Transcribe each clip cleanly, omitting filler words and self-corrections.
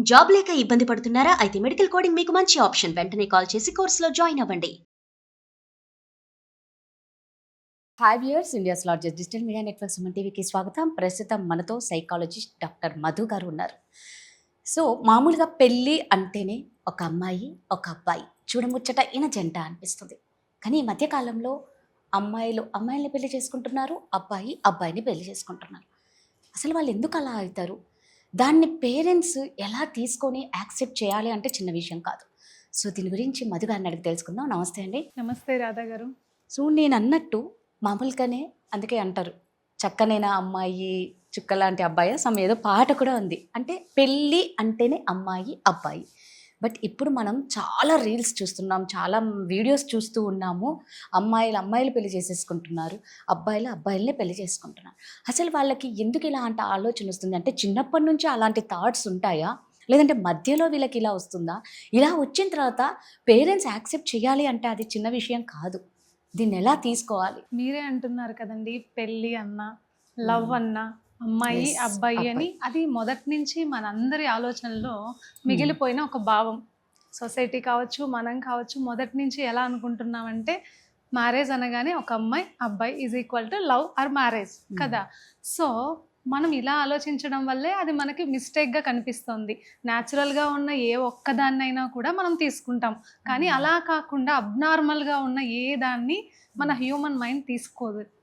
Job లేక ఇబ్బంది పడుతున్నారా? అయితే మెడికల్ కోడింగ్ మీకు మంచి ఆప్షన్. వెంటనే కాల్ చేసి కోర్సులో జాయిన్ అవ్వండి. Hi viewers, India's largest digital media network Suman టీవీకి స్వాగతం. ప్రస్తుతం మనతో సైకాలజిస్ట్ డాక్టర్ మధు గారు ఉన్నారు. సో మామూలుగా పెళ్ళి అంటేనే ఒక అమ్మాయి ఒక అబ్బాయి చూడముచ్చట ఈయన జంట అనిపిస్తుంది. కానీ ఈ మధ్యకాలంలో అమ్మాయిల్ని పెళ్లి చేసుకుంటున్నారు, అబ్బాయిని పెళ్లి చేసుకుంటున్నారు. అసలు వాళ్ళు ఎందుకు అలా అవుతారు? దాన్ని పేరెంట్స్ ఎలా తీసుకొని యాక్సెప్ట్ చేయాలి అంటే చిన్న విషయం కాదు. సో దీని గురించి మధు గారిని అడిగి తెలుసుకుందాం. నమస్తే అండి. నమస్తే రాధా గారు. సో నేను అన్నట్టు మామూలుగానే అందుకే అంటారు, చక్కనైన అమ్మాయి చుక్క లాంటి అబ్బాయి సమ్ ఏదో పాట కూడా ఉంది. అంటే పెళ్ళి అంటేనే అమ్మాయి అబ్బాయి. బట్ ఇప్పుడు మనం చాలా రీల్స్ చూస్తున్నాం, చాలా వీడియోస్ చూస్తూ ఉన్నాము. అమ్మాయిలు పెళ్లి చేసేసుకుంటున్నారు, అబ్బాయిల్ని పెళ్లి చేసుకుంటున్నారు. అసలు వాళ్ళకి ఎందుకు ఇలాంటి ఆలోచన వస్తుంది? అంటే చిన్నప్పటి నుంచి అలాంటి థాట్స్ ఉంటాయా, లేదంటే మధ్యలో వీళ్ళకి ఇలా వస్తుందా? ఇలా వచ్చిన తర్వాత పేరెంట్స్ యాక్సెప్ట్ చేయాలి అంటే అది చిన్న విషయం కాదు. దీన్ని ఎలా తీసుకోవాలి? మీరే అంటున్నారు కదండి, పెళ్ళి అన్న, లవ్ అన్న, అమ్మాయి అబ్బాయి అని. అది మొదటి నుంచి మనందరి ఆలోచనలో మిగిలిపోయిన ఒక భావం. సొసైటీ కావచ్చు, మనం కావచ్చు, మొదటి నుంచి ఎలా అనుకుంటున్నామంటే మ్యారేజ్ అనగానే ఒక అమ్మాయి అబ్బాయి is equal to love or marriage కదా. సో మనం ఇలా ఆలోచించడం వల్లే అది మనకి మిస్టేక్గా కనిపిస్తుంది. న్యాచురల్గా ఉన్న ఏ ఒక్కదాన్నైనా కూడా మనం తీసుకుంటాం, కానీ అలా కాకుండా అబ్నార్మల్గా ఉన్న ఏ దాన్ని మన హ్యూమన్ మైండ్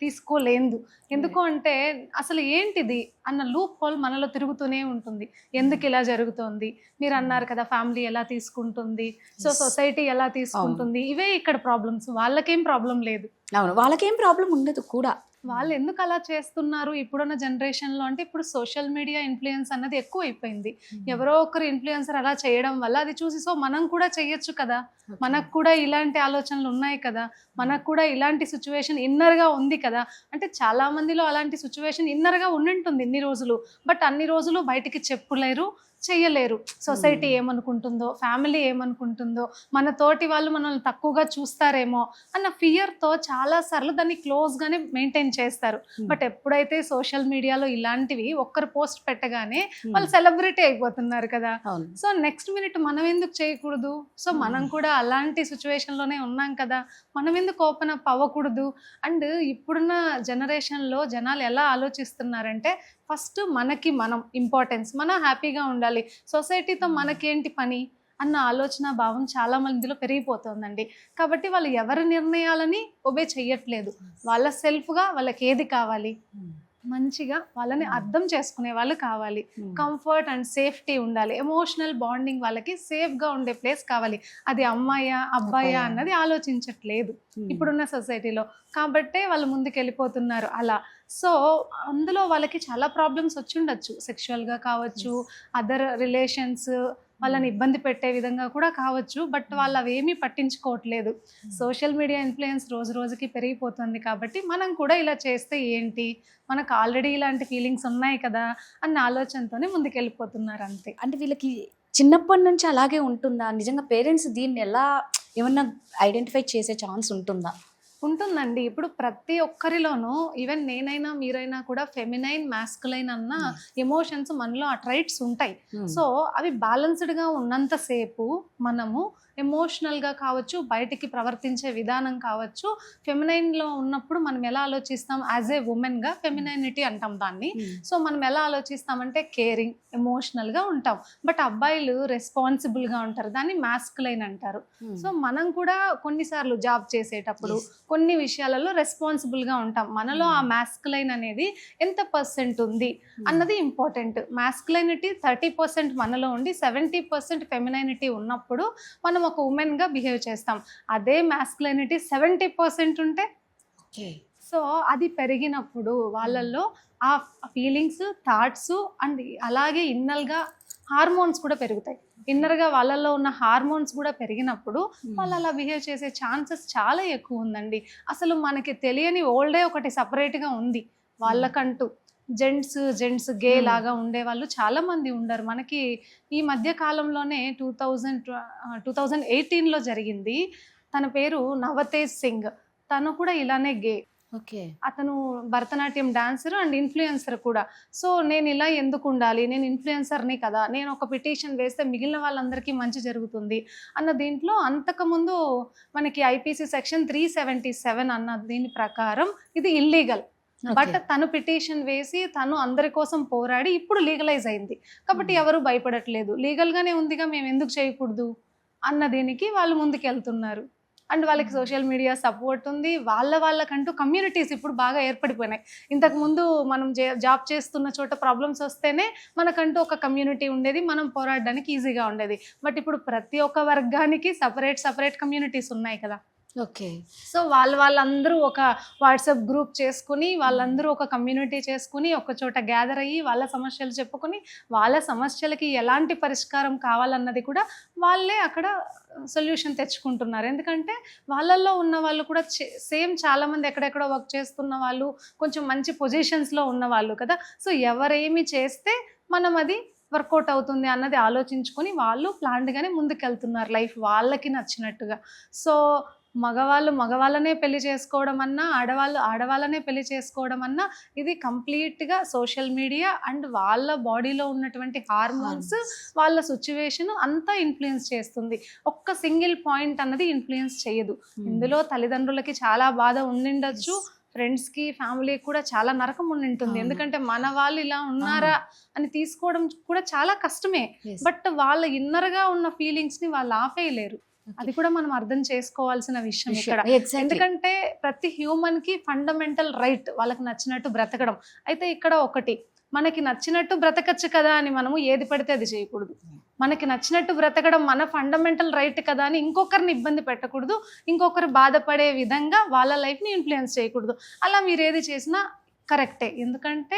తీసుకోలేదు. ఎందుకు అంటే అసలు ఏంటిది అన్న లూప్ హోల్ మనలో తిరుగుతూనే ఉంటుంది. ఎందుకు ఇలా జరుగుతుంది? మీరు అన్నారు కదా, ఫ్యామిలీ ఎలా తీసుకుంటుంది, సో సొసైటీ ఎలా తీసుకుంటుంది, ఇవే ఇక్కడ ప్రాబ్లమ్స్. వాళ్ళకేం ప్రాబ్లం లేదు. అవును, వాళ్ళకేం ప్రాబ్లం ఉండదు కూడా. వాళ్ళు ఎందుకు అలా చేస్తున్నారు ఇప్పుడున్న జనరేషన్లో అంటే, ఇప్పుడు సోషల్ మీడియా ఇన్ఫ్లుయెన్స్ అన్నది ఎక్కువ అయిపోయింది. ఎవరో ఒకరు ఇన్ఫ్లుయెన్సర్ అలా చేయడం వల్ల అది చూసి సో మనం కూడా చేయొచ్చు కదా, మనకు కూడా ఇలాంటి ఆలోచనలు ఉన్నాయి కదా, మనకు కూడా ఇలాంటి సిచ్యువేషన్ ఇన్నర్గా ఉంది కదా. అంటే చాలా మందిలో అలాంటి సిచ్యువేషన్ ఇన్నర్గా ఉండింటుంది ఇన్ని రోజులు, బట్ అన్ని రోజులు బయటికి చెప్పులేరు, చెయ్యలేరు. సొసైటీ ఏమనుకుంటుందో, ఫ్యామిలీ ఏమనుకుంటుందో, మన తోటి వాళ్ళు మనల్ని తక్కువగా చూస్తారేమో అన్న ఫియర్తో చాలాసార్లు దాన్ని క్లోజ్గానే మెయింటైన్ చేస్తారు. బట్ ఎప్పుడైతే సోషల్ మీడియాలో ఇలాంటివి ఒక్కరు పోస్ట్ పెట్టగానే వాళ్ళు సెలబ్రిటీ అయిపోతున్నారు కదా. సో నెక్స్ట్ మినిట్ మనం ఎందుకు చేయకూడదు? సో మనం కూడా అలాంటి సిచ్యువేషన్లోనే ఉన్నాం కదా, మనం ఎందుకు ఓపెన్ అప్ అవ్వకూడదు? అండ్ ఇప్పుడున్న జనరేషన్లో జనాలు ఎలా ఆలోచిస్తున్నారంటే, ఫస్ట్ మనకి మనం ఇంపార్టెన్స్, మనం హ్యాపీగా ఉండాలి, సొసైటీతో మనకేంటి పని అన్న ఆలోచన భావం చాలా మందిలో పెరిగిపోతుందండి. కాబట్టి వాళ్ళు ఎవరి నిర్ణయాలని ఒబే చెయ్యట్లేదు. వాళ్ళ సెల్ఫ్గా వాళ్ళకి ఏది కావాలి, మంచిగా వాళ్ళని అర్థం చేసుకునే వాళ్ళు కావాలి, కంఫర్ట్ అండ్ సేఫ్టీ ఉండాలి, ఎమోషనల్ బాండింగ్, వాళ్ళకి సేఫ్గా ఉండే ప్లేస్ కావాలి. అది అమ్మాయా అబ్బాయా అన్నది ఆలోచించట్లేదు ఇప్పుడున్న సొసైటీలో. కాబట్టే వాళ్ళు ముందుకు వెళ్ళిపోతున్నారు అలా. సో అందులో వాళ్ళకి చాలా ప్రాబ్లమ్స్ వచ్చి ఉండొచ్చు, సెక్షువల్గా కావచ్చు, అదర్ రిలేషన్స్ వాళ్ళని ఇబ్బంది పెట్టే విధంగా కూడా కావచ్చు. బట్ వాళ్ళు అవేమీ పట్టించుకోవట్లేదు. సోషల్ మీడియా ఇన్ఫ్లుయెన్స్ రోజు రోజుకి పెరిగిపోతుంది కాబట్టి మనం కూడా ఇలా చేస్తే ఏంటి, మనకు ఆల్రెడీ ఇలాంటి ఫీలింగ్స్ ఉన్నాయి కదా అన్న ఆలోచనతోనే ముందుకెళ్ళిపోతున్నారు అంతే. అంటే వీళ్ళకి చిన్నప్పటి నుంచి అలాగే ఉంటుందా? నిజంగా పేరెంట్స్ దీన్ని ఎలా ఏమన్నా ఐడెంటిఫై చేసే ఛాన్స్ ఉంటుందా? ఉంటుందండి. ఇప్పుడు ప్రతి ఒక్కరిలోనూ, ఈవెన్ నేనైనా మీరైనా కూడా ఫెమినైన్ మాస్కులైన్ అన్న ఎమోషన్స్ మనలో ఆ ట్రైట్స్ ఉంటాయి. సో అవి బ్యాలెన్స్డ్గా ఉన్నంతసేపు మనము ఎమోషనల్గా కావచ్చు, బయటికి ప్రవర్తించే విధానం కావచ్చు, ఫెమినైన్లో ఉన్నప్పుడు మనం ఎలా ఆలోచిస్తాం, యాజ్ ఏ ఉమెన్గా ఫెమినైనిటీ అంటాం దాన్ని. సో మనం ఎలా ఆలోచిస్తామంటే కేరింగ్, ఎమోషనల్గా ఉంటాం. బట్ అబ్బాయిలు రెస్పాన్సిబుల్గా ఉంటారు, దాన్ని మాస్కులైన్ అంటారు. సో మనం కూడా కొన్నిసార్లు జాబ్ చేసేటప్పుడు కొన్ని విషయాలలో రెస్పాన్సిబుల్గా ఉంటాం. మనలో ఆ మాస్కులైన్ అనేది ఎంత పర్సెంట్ ఉంది అన్నది ఇంపార్టెంట్. మాస్కులైనిటీ 30% మనలో ఉండి 70% ఫెమినైనిటీ ఉన్నప్పుడు మనం ఒక ఉమెన్గా బిహేవ్ చేస్తాం. అదే మాస్కులైనిటీ 70% ఉంటే, సో అది పెరిగినప్పుడు వాళ్ళల్లో ఆ ఫీలింగ్స్, థాట్స్ అండ్ అలాగే ఇన్నర్గా హార్మోన్స్ కూడా పెరుగుతాయి. ఇన్నర్గా వాళ్ళల్లో ఉన్న హార్మోన్స్ కూడా పెరిగినప్పుడు వాళ్ళు అలా బిహేవ్ చేసే ఛాన్సెస్ చాలా ఎక్కువ ఉందండి. అసలు మనకి తెలియని ఓల్డే ఒకటి సపరేట్గా ఉంది వాళ్ళకంటూ. జెంట్స్ గే లాగా ఉండే వాళ్ళు చాలా మంది ఉండరు. మనకి ఈ మధ్య కాలంలోనే 2018లో జరిగింది. తన పేరు నవతేజ్ సింగ్. తను కూడా ఇలానే గే. ఓకే. అతను భరతనాట్యం డాన్సర్ అండ్ ఇన్ఫ్లుయెన్సర్ కూడా. సో నేను ఇలా ఎందుకు ఉండాలి, నేను ఇన్ఫ్లుయెన్సర్ని కదా, నేను ఒక పిటిషన్ వేస్తే మిగిలిన వాళ్ళందరికీ మంచి జరుగుతుంది అన్న దీంట్లో అంతకుముందు మనకి ఐపీసీ సెక్షన్ 377 అన్న దీని ప్రకారం ఇది ఇల్లీగల్. బట్ తను పిటిషన్ వేసి తను అందరి కోసం పోరాడి ఇప్పుడు లీగలైజ్ అయింది కాబట్టి ఎవరు భయపడట్లేదు. లీగల్గానే ఉందిగా, మేము ఎందుకు చేయకూడదు అన్న దీనికి వాళ్ళు ముందుకెళ్తున్నారు. అండ్ వాళ్ళకి సోషల్ మీడియా సపోర్ట్ ఉంది. వాళ్ళకంటూ కమ్యూనిటీస్ ఇప్పుడు బాగా ఏర్పడిపోయినాయి. ఇంతకుముందు మనం జాబ్ చేస్తున్న చోట ప్రాబ్లమ్స్ వస్తేనే మనకంటూ ఒక కమ్యూనిటీ ఉండేది, మనం పోరాడడానికి ఈజీగా ఉండేది. బట్ ఇప్పుడు ప్రతి ఒక్క వర్గానికి సపరేట్ కమ్యూనిటీస్ ఉన్నాయి కదా. ఓకే. సో వాళ్ళందరూ ఒక వాట్సాప్ గ్రూప్ చేసుకుని, వాళ్ళందరూ ఒక కమ్యూనిటీ చేసుకుని ఒక చోట గ్యాదర్ అయ్యి వాళ్ళ సమస్యలు చెప్పుకొని, వాళ్ళ సమస్యలకి ఎలాంటి పరిష్కారం కావాలన్నది కూడా వాళ్ళే అక్కడ సొల్యూషన్ తెచ్చుకుంటున్నారు. ఎందుకంటే వాళ్ళల్లో ఉన్న వాళ్ళు కూడా సేమ్ చాలామంది ఎక్కడెక్కడో వర్క్ చేస్తున్న వాళ్ళు, కొంచెం మంచి పొజిషన్స్లో ఉన్న వాళ్ళు కదా. సో ఎవరేమి చేస్తే మనం అది వర్కౌట్ అవుతుంది అన్నది ఆలోచించుకొని వాళ్ళు ప్లాన్డ్గానే ముందుకెళ్తున్నారు లైఫ్ వాళ్ళకి నచ్చినట్టుగా. సో మగవాళ్ళనే పెళ్లి చేసుకోవడం అన్నా, ఆడవాళ్ళనే పెళ్లి చేసుకోవడం అన్నా, ఇది కంప్లీట్గా సోషల్ మీడియా అండ్ వాళ్ళ బాడీలో ఉన్నటువంటి హార్మోన్స్, వాళ్ళ సిచ్యువేషన్ అంతా ఇన్ఫ్లుయెన్స్ చేస్తుంది. ఒక్క సింగిల్ పాయింట్ అన్నది ఇన్ఫ్లుయెన్స్ చేయదు. ఇందులో తల్లిదండ్రులకి చాలా బాధ ఉండిండొచ్చు, ఫ్రెండ్స్కి ఫ్యామిలీకి కూడా చాలా నరకం ఉండింటుంది. ఎందుకంటే మన వాళ్ళు ఇలా ఉన్నారా అని తీసుకోవడం కూడా చాలా కష్టమే. బట్ వాళ్ళ ఇన్నర్గా ఉన్న ఫీలింగ్స్ని వాళ్ళు ఆపేయలేరు. అది కూడా మనం అర్థం చేసుకోవాల్సిన విషయం ఇక్కడ. ఎందుకంటే ప్రతి హ్యూమన్ కి ఫండమెంటల్ రైట్ వాళ్ళకి నచ్చినట్టు బ్రతకడం. అయితే ఇక్కడ ఒకటి, మనకి నచ్చినట్టు బ్రతకచ్చు కదా అని మనము ఏది పడితే అది చేయకూడదు. మనకి నచ్చినట్టు బ్రతకడం మన ఫండమెంటల్ రైట్ కదా అని ఇంకొకరిని ఇబ్బంది పెట్టకూడదు, ఇంకొకరు బాధపడే విధంగా వాళ్ళ లైఫ్ని ఇన్ఫ్లుయెన్స్ చేయకూడదు. అలా మీరు ఏది చేసినా కరెక్టే. ఎందుకంటే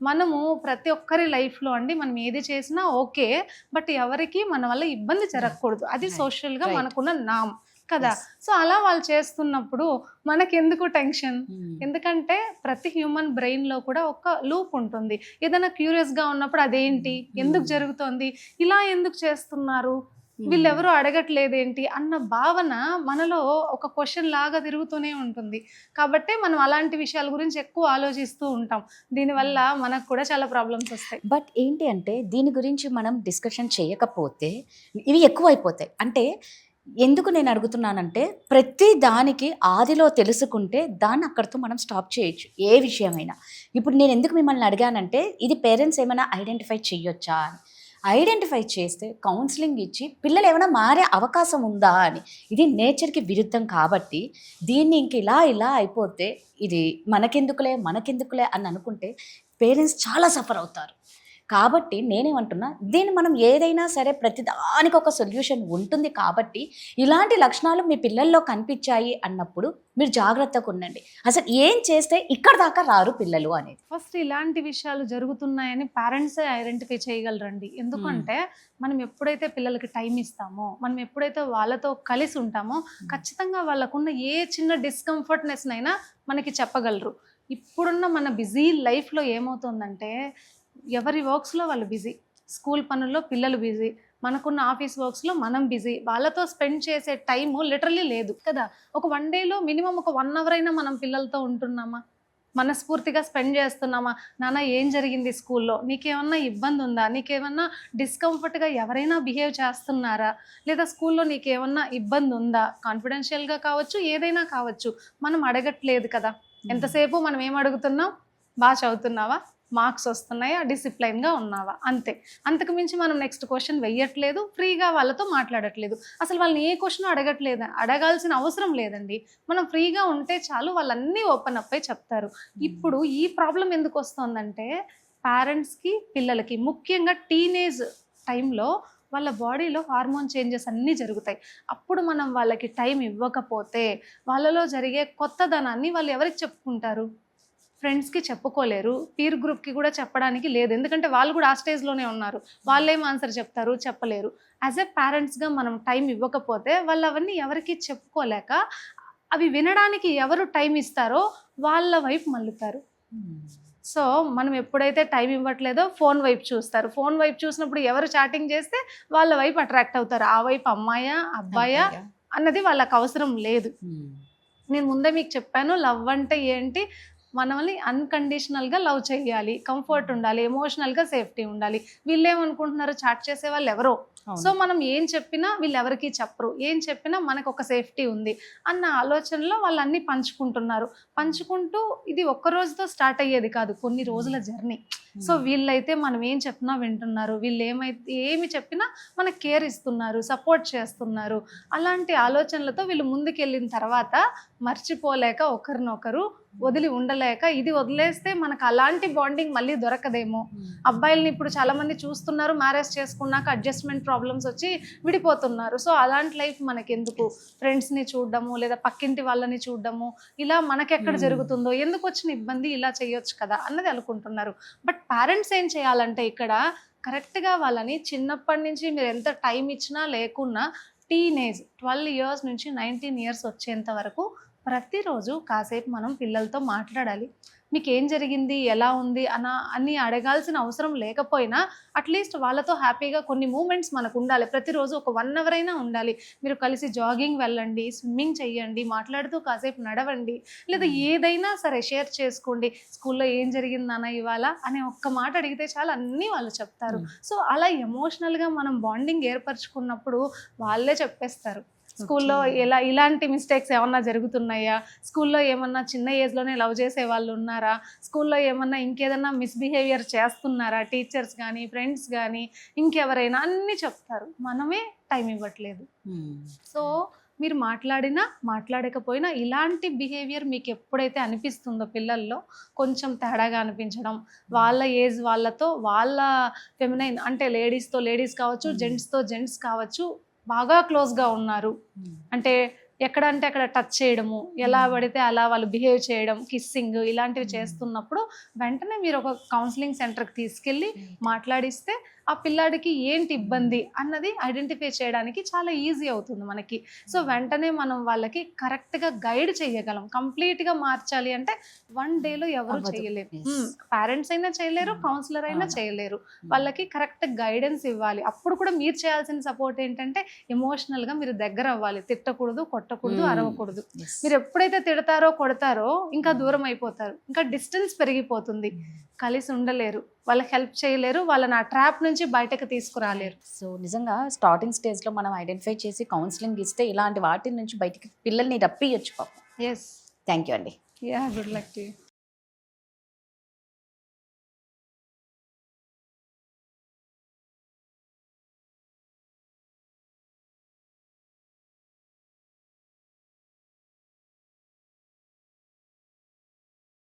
మనము ప్రతి ఒక్కరి లైఫ్లో అండి మనం ఏది చేసినా ఓకే, బట్ ఎవరికి మన వల్ల ఇబ్బంది జరగకూడదు. అది సోషల్గా మనకున్న నామ్ కదా. సో అలా వాళ్ళు చేస్తున్నప్పుడు మనకెందుకు టెన్షన్? ఎందుకంటే ప్రతి హ్యూమన్ బ్రెయిన్లో కూడా ఒక లూప్ ఉంటుంది. ఏదైనా క్యూరియస్గా ఉన్నప్పుడు అదేంటి, ఎందుకు జరుగుతోంది, ఇలా ఎందుకు చేస్తున్నారు, వీళ్ళెవరూ అడగట్లేదేంటి అన్న భావన మనలో ఒక క్వశ్చన్ లాగా తిరుగుతూనే ఉంటుంది. కాబట్టి మనం అలాంటి విషయాల గురించి ఎక్కువ ఆలోచిస్తూ ఉంటాం. దీనివల్ల మనకు కూడా చాలా ప్రాబ్లమ్స్ వస్తాయి. బట్ ఏంటి అంటే దీని గురించి మనం డిస్కషన్ చేయకపోతే ఇవి ఎక్కువైపోతాయి. అంటే ఎందుకు నేను అడుగుతున్నానంటే ప్రతి దానికి ఆదిలో తెలుసుకుంటే దాన్ని అక్కడితో మనం స్టాప్ చేయొచ్చు, ఏ విషయమైనా. ఇప్పుడు నేను ఎందుకు మిమ్మల్ని అడిగానంటే ఇది పేరెంట్స్ ఏమైనా ఐడెంటిఫై చేయొచ్చా అని. ఐడెంటిఫై చేస్తే కౌన్సిలింగ్ ఇచ్చి పిల్లలు ఏమైనా మారే అవకాశం ఉందా అని. ఇది నేచర్కి విరుద్ధం కాబట్టి దీన్ని ఇంక ఇలా అయిపోతే ఇది మనకెందుకులే అని అనుకుంటే పేరెంట్స్ చాలా సఫర్ అవుతారు. కాబట్టి నేనేమంటున్నా, దీన్ని మనం ఏదైనా సరే ప్రతిదానికి ఒక సొల్యూషన్ ఉంటుంది. కాబట్టి ఇలాంటి లక్షణాలు మీ పిల్లల్లో కనిపించాయి అన్నప్పుడు మీరు జాగ్రత్తగా ఉండండి. అసలు ఏం చేస్తే ఇక్కడ దాకా రారు పిల్లలు అనేది. ఫస్ట్ ఇలాంటి విషయాలు జరుగుతున్నాయని పేరెంట్సే ఐడెంటిఫై చేయగలరండి. ఎందుకంటే మనం ఎప్పుడైతే పిల్లలకి టైం ఇస్తామో, మనం ఎప్పుడైతే వాళ్ళతో కలిసి ఉంటామో ఖచ్చితంగా వాళ్ళకున్న ఏ చిన్న డిస్కంఫర్ట్నెస్నైనా మనకి చెప్పగలరు. ఇప్పుడున్న మన బిజీ లైఫ్లో ఏమవుతుందంటే ఎవరి వర్క్స్లో వాళ్ళు బిజీ, స్కూల్ పనుల్లో పిల్లలు బిజీ, మనకున్న ఆఫీస్ వర్క్స్లో మనం బిజీ, వాళ్ళతో స్పెండ్ చేసే టైము లిటరల్లీ లేదు కదా. ఒక 1 డేలో మినిమం ఒక 1 అవర్ అయినా మనం పిల్లలతో ఉంటున్నామా, మనస్ఫూర్తిగా స్పెండ్ చేస్తున్నామా? నాన్న ఏం జరిగింది స్కూల్లో, నీకేమన్నా ఇబ్బంది ఉందా, నీకేమన్నా డిస్కంఫర్ట్గా ఎవరైనా బిహేవ్ చేస్తున్నారా, లేదా స్కూల్లో నీకేమన్నా ఇబ్బంది ఉందా, కాన్ఫిడెన్షియల్గా కావచ్చు ఏదైనా కావచ్చు, మనం అడగట్లేదు కదా. ఎంతసేపు మనం ఏం అడుగుతున్నాం, బాగా చదువుతున్నావా, మార్క్స్ వస్తున్నాయా, డిసిప్లైన్గా ఉన్నావా, అంతే. అంతకు మించి మనం నెక్స్ట్ క్వశ్చన్ వెయ్యట్లేదు, ఫ్రీగా వాళ్ళతో మాట్లాడట్లేదు. అసలు వాళ్ళని ఏ క్వశ్చన్ అడగాల్సిన అవసరం లేదండి. మనం ఫ్రీగా ఉంటే చాలు, వాళ్ళన్నీ ఓపెన్ అప్ అయి చెప్తారు. ఇప్పుడు ఈ ప్రాబ్లం ఎందుకు వస్తుందంటే పేరెంట్స్కి పిల్లలకి ముఖ్యంగా టీనేజ్ టైంలో వాళ్ళ బాడీలో హార్మోన్ చేంజెస్ అన్నీ జరుగుతాయి. అప్పుడు మనం వాళ్ళకి టైం ఇవ్వకపోతే వాళ్ళలో జరిగే కొత్తదనాన్ని వాళ్ళు ఎవరికి చెప్పుకుంటారు? ఫ్రెండ్స్కి చెప్పుకోలేరు, పీర్ గ్రూప్కి కూడా చెప్పడానికి లేదు. ఎందుకంటే వాళ్ళు కూడా ఆ స్టేజ్లోనే ఉన్నారు. వాళ్ళేం ఆన్సర్ చెప్తారు, చెప్పలేరు. యాజ్ ఎ పేరెంట్స్గా మనం టైం ఇవ్వకపోతే వాళ్ళు అవన్నీ ఎవరికి చెప్పుకోలేక అవి వినడానికి ఎవరు టైం ఇస్తారో వాళ్ళ వైపు మళ్ళుతారు. సో మనం ఎప్పుడైతే టైం ఇవ్వట్లేదో ఫోన్ వైపు చూస్తారు. ఫోన్ వైపు చూసినప్పుడు ఎవరు చాటింగ్ చేస్తే వాళ్ళ వైపు అట్రాక్ట్ అవుతారు. ఆ వైపు అమ్మాయా అబ్బాయా అన్నది వాళ్ళకి అవసరం లేదు. నేను ముందే మీకు చెప్పాను, లవ్ అంటే ఏంటి, మనల్ని అన్కండిషనల్గా లవ్ చేయాలి, కంఫర్ట్ ఉండాలి, ఎమోషనల్గా సేఫ్టీ ఉండాలి. వీళ్ళు ఏమనుకుంటున్నారు, చాట్ చేసే వాళ్ళు ఎవరో, సో మనం ఏం చెప్పినా వీళ్ళు ఎవరికి చెప్పరు, ఏం చెప్పినా మనకు ఒక సేఫ్టీ ఉంది అన్న ఆలోచనలో వాళ్ళు అన్ని పంచుకుంటున్నారు. పంచుకుంటూ ఇది ఒక్క రోజుతో స్టార్ట్ అయ్యేది కాదు, కొన్ని రోజుల జర్నీ. సో వీళ్ళైతే మనం ఏం చెప్పినా వింటున్నారు, వీళ్ళు ఏమి చెప్పినా మనకు కేర్ ఇస్తున్నారు, సపోర్ట్ చేస్తున్నారు. అలాంటి ఆలోచనలతో వీళ్ళు ముందుకెళ్ళిన తర్వాత మర్చిపోలేక ఒకరినొకరు వదిలి ఉండలేక, ఇది వదిలేస్తే మనకు అలాంటి బాండింగ్ మళ్ళీ దొరకదేమో. అబ్బాయిల్ని ఇప్పుడు చాలా మంది చూస్తున్నారు, మ్యారేజ్ చేసుకున్నాక అడ్జస్ట్మెంట్ ప్రాబ్లమ్స్ వచ్చి విడిపోతున్నారు. సో అలాంటి లైఫ్ మనకెందుకు, ఫ్రెండ్స్ని చూడడము లేదా పక్కింటి వాళ్ళని చూడడము, ఇలా మనకెక్కడ జరుగుతుందో, ఎందుకు వచ్చిన ఇబ్బంది, ఇలా చేయొచ్చు కదా అన్నది అనుకుంటున్నారు. బట్ పేరెంట్స్ ఏం చేయాలంటే ఇక్కడ కరెక్ట్గా వాళ్ళని చిన్నప్పటి నుంచి మీరు ఎంత టైం ఇచ్చినా లేకున్నా టీనేజ్ 12 years నుంచి 19 years వచ్చేంత వరకు ప్రతిరోజు కాసేపు మనం పిల్లలతో మాట్లాడాలి. మీకు ఏం జరిగింది, ఎలా ఉంది అని అడగాల్సిన అవసరం లేకపోయినా అట్లీస్ట్ వాళ్ళతో హ్యాపీగా కొన్ని మూమెంట్స్ మనకు ఉండాలి. ప్రతిరోజు ఒక 1 hour అయినా ఉండాలి. మీరు కలిసి జాగింగ్ వెళ్ళండి, స్విమ్మింగ్ చెయ్యండి, మాట్లాడుతూ కాసేపు నడవండి, లేదా ఏదైనా సరే షేర్ చేసుకోండి. స్కూల్లో ఏం జరిగింది నాన్న ఇవాళ అనే ఒక్క మాట అడిగితే చాలా అన్నీ వాళ్ళు చెప్తారు. సో అలా ఎమోషనల్గా మనం బాండింగ్ ఏర్పరచుకున్నప్పుడు వాళ్ళే చెప్పేస్తారు. స్కూల్లో ఇలాంటి మిస్టేక్స్ ఏమన్నా జరుగుతున్నాయా, స్కూల్లో ఏమన్నా చిన్న ఏజ్లోనే లవ్ చేసే వాళ్ళు ఉన్నారా, స్కూల్లో ఏమన్నా ఇంకేదన్నా మిస్బిహేవియర్ చేస్తున్నారా టీచర్స్ కానీ ఫ్రెండ్స్ కానీ ఇంకెవరైనా, అన్నీ చెప్తారు. మనమే టైం ఇవ్వట్లేదు. సో మీరు మాట్లాడినా మాట్లాడకపోయినా ఇలాంటి బిహేవియర్ మీకు ఎప్పుడైతే అనిపిస్తుందో పిల్లల్లో కొంచెం తేడాగా అనిపించడం, వాళ్ళ ఏజ్ వాళ్ళతో, వాళ్ళ ఫెమినైన్ అంటే లేడీస్తో లేడీస్ కావచ్చు, జెంట్స్తో జెంట్స్ కావచ్చు, బాగా క్లోజ్గా ఉన్నారు అంటే ఎక్కడ అంటే అక్కడ టచ్ చేయడము, ఎలా పడితే అలా వాళ్ళు బిహేవ్ చేయడం, కిస్సింగ్ ఇలాంటివి చేస్తున్నప్పుడు వెంటనే మీరు ఒక కౌన్సిలింగ్ సెంటర్కి తీసుకెళ్ళి మాట్లాడిస్తే ఆ పిల్లాడికి ఏంటి ఇబ్బంది అన్నది ఐడెంటిఫై చేయడానికి చాలా ఈజీ అవుతుంది మనకి. సో వెంటనే మనం వాళ్ళకి కరెక్ట్గా గైడ్ చేయగలం. కంప్లీట్గా మార్చాలి అంటే 1 dayలో ఎవరు చేయలేరు, పేరెంట్స్ అయినా చేయలేరు, కౌన్సిలర్ అయినా చేయలేరు. వాళ్ళకి కరెక్ట్ గైడెన్స్ ఇవ్వాలి. అప్పుడు కూడా మీరు చేయాల్సిన సపోర్ట్ ఏంటంటే ఎమోషనల్గా మీరు దగ్గర అవ్వాలి. తిట్టకూడదు, కొట్టకూడదు, అరవకూడదు. మీరు ఎప్పుడైతే తిడతారో కొడతారో ఇంకా దూరం అయిపోతారు, ఇంకా డిస్టెన్స్ పెరిగిపోతుంది, కలిసి ఉండలేరు, వాళ్ళకి హెల్ప్ చేయలేరు, వాళ్ళని ఆ ట్రాప్ నుంచి బయటకు తీసుకురాలేరు. సో నిజంగా స్టార్టింగ్ స్టేజ్లో మనం ఐడెంటిఫై చేసి కౌన్సిలింగ్ ఇస్తే ఇలాంటి వాటి నుంచి బయటికి పిల్లల్ని రప్పియచ్చు పాపం. ఎస్, థ్యాంక్ యూ అండి. Yeah, good luck to you.